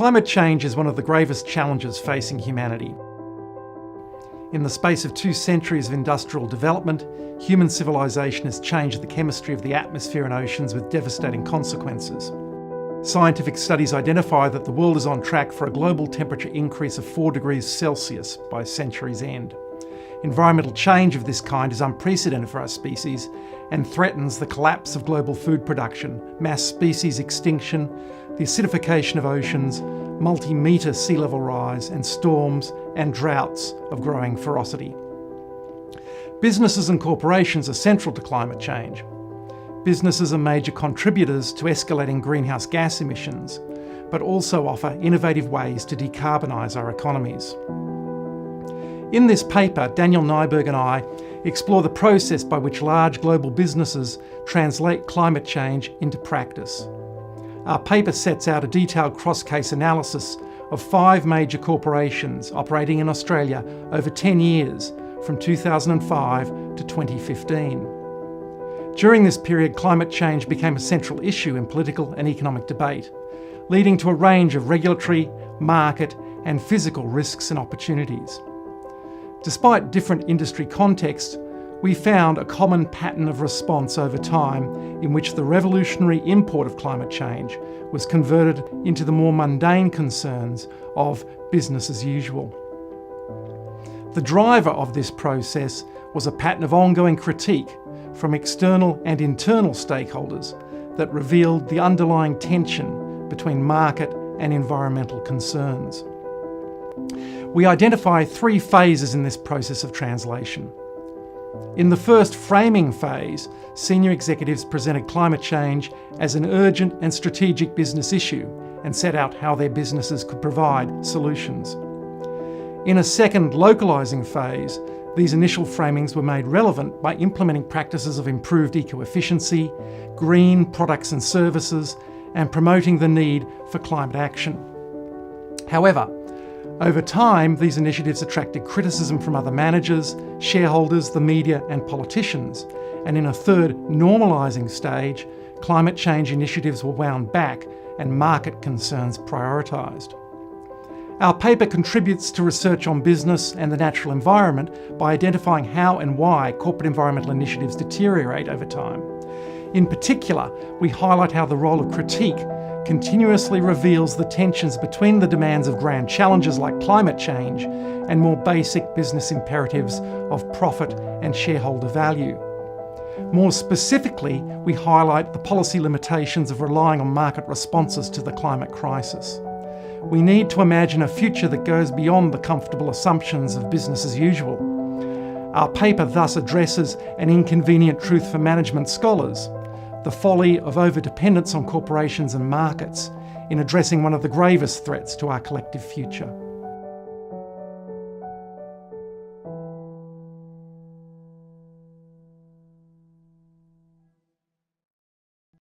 Climate change is one of the gravest challenges facing humanity. In the space of 2 centuries of industrial development, human civilization has changed the chemistry of the atmosphere and oceans with devastating consequences. Scientific studies identify that the world is on track for a global temperature increase of 4 degrees Celsius by century's end. Environmental change of this kind is unprecedented for our species and threatens the collapse of global food production, mass species extinction, the acidification of oceans, multi-metre sea level rise, and storms and droughts of growing ferocity. Businesses and corporations are central to climate change. Businesses are major contributors to escalating greenhouse gas emissions, but also offer innovative ways to decarbonise our economies. In this paper, Daniel Nyberg and I explore the process by which large global businesses translate climate change into practice. Our paper sets out a detailed cross-case analysis of 5 major corporations operating in Australia over 10 years, from 2005 to 2015. During this period, climate change became a central issue in political and economic debate, leading to a range of regulatory, market, and physical risks and opportunities. Despite different industry contexts, we found a common pattern of response over time in which the revolutionary import of climate change was converted into the more mundane concerns of business as usual. The driver of this process was a pattern of ongoing critique from external and internal stakeholders that revealed the underlying tension between market and environmental concerns. We identify 3 phases in this process of translation. In the first framing phase, senior executives presented climate change as an urgent and strategic business issue and set out how their businesses could provide solutions. In a second localising phase, these initial framings were made relevant by implementing practices of improved eco-efficiency, green products and services, and promoting the need for climate action. However, over time, these initiatives attracted criticism from other managers, shareholders, the media, and politicians. And in a third normalising stage, climate change initiatives were wound back and market concerns prioritised. Our paper contributes to research on business and the natural environment by identifying how and why corporate environmental initiatives deteriorate over time. In particular, we highlight how the role of critique continuously reveals the tensions between the demands of grand challenges like climate change and more basic business imperatives of profit and shareholder value. More specifically, we highlight the policy limitations of relying on market responses to the climate crisis. We need to imagine a future that goes beyond the comfortable assumptions of business as usual. Our paper thus addresses an inconvenient truth for management scholars: the folly of over-dependence on corporations and markets in addressing one of the gravest threats to our collective future.